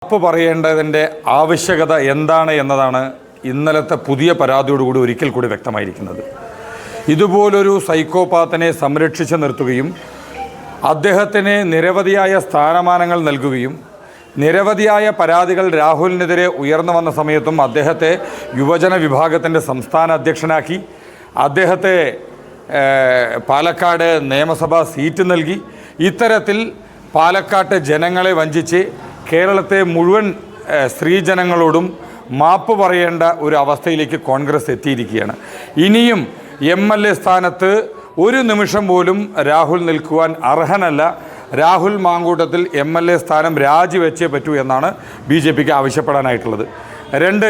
മാപ്പ് പറയേണ്ടതിൻ്റെ ആവശ്യകത എന്താണ് എന്നതാണ് ഇന്നലത്തെ പുതിയ പരാതിയോടുകൂടി ഒരിക്കൽ കൂടി വ്യക്തമായിരിക്കുന്നത്. ഇതുപോലൊരു സൈക്കോപാത്തിനെ സംരക്ഷിച്ച് നിർത്തുകയും അദ്ദേഹത്തിന് നിരവധിയായ സ്ഥാനമാനങ്ങൾ നൽകുകയും നിരവധിയായ പരാതികൾ രാഹുലിനെതിരെ ഉയർന്നു വന്ന സമയത്തും അദ്ദേഹത്തെ യുവജന വിഭാഗത്തിൻ്റെ സംസ്ഥാന അധ്യക്ഷനാക്കി, അദ്ദേഹത്തെ പാലക്കാട് നിയമസഭാ സീറ്റ് നൽകി, ഇത്തരത്തിൽ പാലക്കാട്ട് ജനങ്ങളെ വഞ്ചിച്ച് കേരളത്തെ മുഴുവൻ സ്ത്രീജനങ്ങളോടും മാപ്പ് പറയേണ്ട ഒരു അവസ്ഥയിലേക്ക് കോൺഗ്രസ് എത്തിയിരിക്കുകയാണ്. ഇനിയും MLA സ്ഥാനത്ത് ഒരു നിമിഷം പോലും രാഹുൽ നിൽക്കുവാൻ അർഹനല്ല. രാഹുൽ മാങ്കൂട്ടത്തിൽ MLA സ്ഥാനം രാജിവെച്ചേ പറ്റൂ എന്നാണ് BJPക്ക് ആവശ്യപ്പെടാനായിട്ടുള്ളത്. രണ്ട്,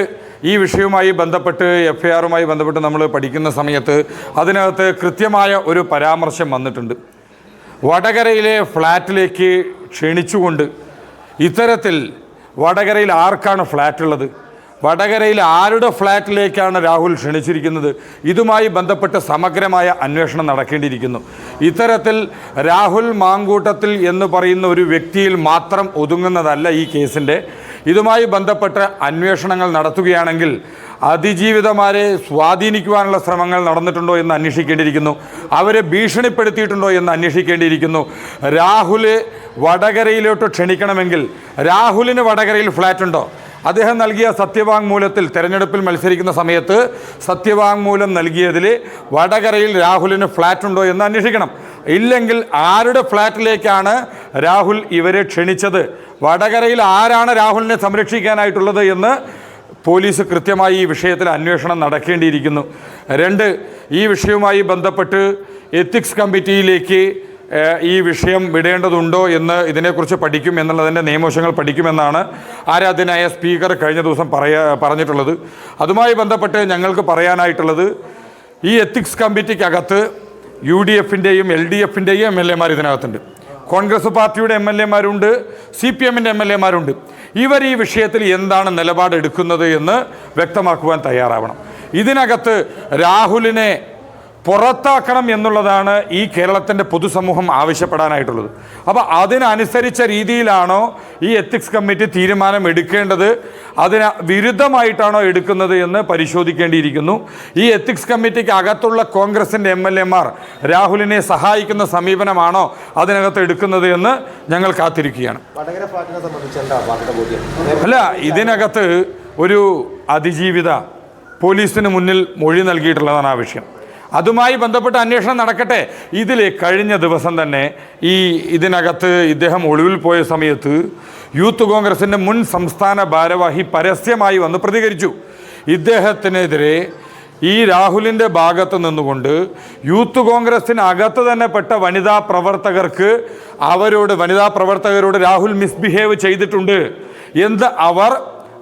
ഈ വിഷയവുമായി ബന്ധപ്പെട്ട് FIRുമായി ബന്ധപ്പെട്ട് നമ്മൾ പഠിക്കുന്ന സമയത്ത് അതിനകത്ത് കൃത്യമായ ഒരു പരാമർശം വന്നിട്ടുണ്ട്. വടകരയിലെ ഫ്ലാറ്റിലേക്ക് ക്ഷണിച്ചുകൊണ്ട്, ഇത്തരത്തിൽ വടകരയിൽ ആർക്കാണ് ഫ്ലാറ്റ് ഉള്ളത്? വടകരയിൽ ആരുടെ ഫ്ലാറ്റിലേക്കാണ് രാഹുൽ ക്ഷണിച്ചിരിക്കുന്നത്? ഇതുമായി ബന്ധപ്പെട്ട് സമഗ്രമായ അന്വേഷണം നടക്കേണ്ടിയിരിക്കുന്നു. ഇത്തരത്തിൽ രാഹുൽ മാങ്കൂട്ടത്തിൽ എന്ന് പറയുന്ന ഒരു വ്യക്തിയിൽ മാത്രം ഒതുങ്ങുന്നതല്ല ഈ കേസിൻ്റെ. ഇതുമായി ബന്ധപ്പെട്ട് അന്വേഷണങ്ങൾ നടത്തുകയാണെങ്കിൽ അതിജീവിതമാരെ സ്വാധീനിക്കുവാനുള്ള ശ്രമങ്ങൾ നടന്നിട്ടുണ്ടോ എന്ന് അന്വേഷിക്കേണ്ടിയിരിക്കുന്നു. അവരെ ഭീഷണിപ്പെടുത്തിയിട്ടുണ്ടോ എന്ന് അന്വേഷിക്കേണ്ടിയിരിക്കുന്നു. രാഹുല് വടകരയിലോട്ട് ക്ഷണിക്കണമെങ്കിൽ രാഹുലിന് വടകരയിൽ ഫ്ലാറ്റ് ഉണ്ടോ? അദ്ദേഹം നൽകിയ സത്യവാങ്മൂലത്തിൽ, തെരഞ്ഞെടുപ്പിൽ മത്സരിക്കുന്ന സമയത്ത് സത്യവാങ്മൂലം നൽകിയതിൽ വടകരയിൽ രാഹുലിന് ഫ്ലാറ്റ് ഉണ്ടോ എന്ന് അന്വേഷിക്കണം. ഇല്ലെങ്കിൽ ആരുടെ ഫ്ലാറ്റിലേക്കാണ് രാഹുൽ ഇവരെ ക്ഷണിച്ചത്? വടകരയിൽ ആരാണ് രാഹുലിനെ സംരക്ഷിക്കാനായിട്ടുള്ളത് എന്ന് പോലീസ് കൃത്യമായി ഈ വിഷയത്തിൽ അന്വേഷണം നടക്കേണ്ടിയിരിക്കുന്നു. രണ്ട്, ഈ വിഷയവുമായി ബന്ധപ്പെട്ട് എത്തിക്സ് കമ്മിറ്റിയിലേക്ക് ഈ വിഷയം വിടേണ്ടതുണ്ടോ എന്ന് ഇതിനെക്കുറിച്ച് പഠിക്കും എന്നുള്ളതിൻ്റെ നിയമവശങ്ങൾ പഠിക്കുമെന്നാണ് ആരാധ്യനായ സ്പീക്കർ കഴിഞ്ഞ ദിവസം പറഞ്ഞിട്ടുള്ളത്. അതുമായി ബന്ധപ്പെട്ട് ഞങ്ങൾക്ക് പറയാനായിട്ടുള്ളത്, ഈ എത്തിക്സ് കമ്മിറ്റിക്കകത്ത് UDFൻ്റെയും LDFൻ്റെയും MLA ഇതിനകത്തുണ്ട്. കോൺഗ്രസ് പാർട്ടിയുടെ MLA-മാരുണ്ട്, CPM-ൻ്റെ MLA-മാരുണ്ട്. ഇവർ ഈ വിഷയത്തിൽ എന്താണ് നിലപാടെടുക്കുന്നത് എന്ന് വ്യക്തമാക്കുവാൻ തയ്യാറാവണം. ഇതിനകത്ത് രാഹുലിനെ പുറത്താക്കണം എന്നുള്ളതാണ് ഈ കേരളത്തിൻ്റെ പൊതുസമൂഹം ആവശ്യപ്പെടാനായിട്ടുള്ളത്. അപ്പോൾ അതിനനുസരിച്ച രീതിയിലാണോ ഈ എത്തിക്സ് കമ്മിറ്റി തീരുമാനം എടുക്കേണ്ടത്, അതിന് വിരുദ്ധമായിട്ടാണോ എടുക്കുന്നത് എന്ന് പരിശോധിക്കേണ്ടിയിരിക്കുന്നു. ഈ എത്തിക്സ് കമ്മിറ്റിക്ക് അകത്തുള്ള കോൺഗ്രസിൻ്റെ MLA-മാർ രാഹുലിനെ സഹായിക്കുന്ന സമീപനമാണോ അതിനകത്ത് എടുക്കുന്നത് എന്ന് ഞങ്ങൾ കാത്തിരിക്കുകയാണ്. അല്ല, ഇതിനകത്ത് ഒരു അതിജീവിത പോലീസിന് മുന്നിൽ മൊഴി നൽകിയിട്ടുള്ളതാണ് ആ വിഷയം. അതുമായി ബന്ധപ്പെട്ട് അന്വേഷണം നടക്കട്ടെ. ഇതിൽ കഴിഞ്ഞ ദിവസം തന്നെ ഇതിനകത്ത് ഇദ്ദേഹം ഒളിവിൽ പോയ സമയത്ത് യൂത്ത് കോൺഗ്രസിൻ്റെ മുൻ സംസ്ഥാന ഭാരവാഹി പരസ്യമായി വന്ന് പ്രതികരിച്ചു. ഇദ്ദേഹത്തിനെതിരെ ഈ രാഹുലിൻ്റെ ഭാഗത്ത് നിന്നുകൊണ്ട് യൂത്ത് കോൺഗ്രസിനകത്ത് തന്നെ പെട്ട വനിതാ പ്രവർത്തകരോട് രാഹുൽ മിസ്ബിഹേവ് ചെയ്തിട്ടുണ്ട് എന്ന് അവർ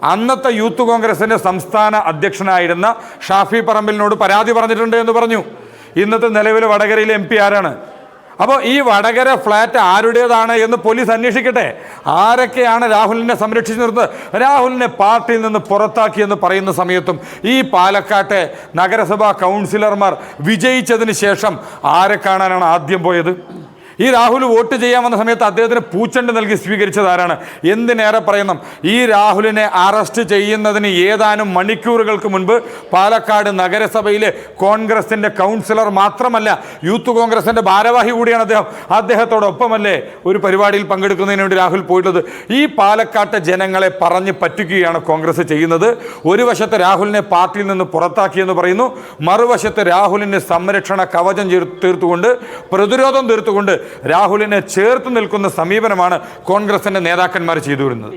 അന്നത്തെ യൂത്ത് കോൺഗ്രസിൻ്റെ സംസ്ഥാന അധ്യക്ഷനായിരുന്ന ഷാഫി പറമ്പിലിനോട് പരാതി പറഞ്ഞിട്ടുണ്ട് എന്ന് പറഞ്ഞു. ഇന്നത്തെ നിലവിലെ വടകരയിലെ MP ആരാണ്? അപ്പോൾ ഈ വടകര ഫ്ലാറ്റ് ആരുടേതാണ് എന്ന് പോലീസ് അന്വേഷിക്കട്ടെ. ആരൊക്കെയാണ് രാഹുലിനെ സംരക്ഷിച്ചു നിർത്തുന്നത്? രാഹുലിനെ പാർട്ടിയിൽ നിന്ന് പുറത്താക്കിയെന്ന് പറയുന്ന സമയത്തും ഈ പാലക്കാട്ടെ നഗരസഭാ കൗൺസിലർമാർ വിജയിച്ചതിന് ശേഷം ആരെ കാണാനാണ് ആദ്യം പോയത്? ഈ രാഹുൽ വോട്ട് ചെയ്യാൻ വന്ന സമയത്ത് അദ്ദേഹത്തിന് പൂച്ചെണ്ട് നൽകി സ്വീകരിച്ചത് ആരാണ്? എന്തിനേറെ പറയുന്നു, ഈ രാഹുലിനെ അറസ്റ്റ് ചെയ്യുന്നതിന് ഏതാനും മണിക്കൂറുകൾക്ക് മുൻപ് പാലക്കാട് നഗരസഭയിലെ കോൺഗ്രസിൻ്റെ കൗൺസിലർ മാത്രമല്ല, യൂത്ത് കോൺഗ്രസിൻ്റെ ഭാരവാഹി കൂടിയാണ് അദ്ദേഹം. അദ്ദേഹത്തോടൊപ്പമല്ലേ ഒരു പരിപാടിയിൽ പങ്കെടുക്കുന്നതിന് വേണ്ടി രാഹുൽ പോയിട്ടുള്ളത്? ഈ പാലക്കാട്ടെ ജനങ്ങളെ പറഞ്ഞ് പറ്റിക്കുകയാണ് കോൺഗ്രസ് ചെയ്യുന്നത്. ഒരു വശത്ത് രാഹുലിനെ പാർട്ടിയിൽ നിന്ന് പുറത്താക്കിയെന്ന് പറയുന്നു, മറുവശത്ത് രാഹുലിന് സംരക്ഷണ കവചം തീർത്തുകൊണ്ട്, പ്രതിരോധം തീർത്തുകൊണ്ട് രാഹുലിനെ ചേർത്ത് നിൽക്കുന്ന സമീപനമാണ് കോൺഗ്രസിൻ്റെ നേതാക്കന്മാർ ചെയ്തു വരുന്നത്.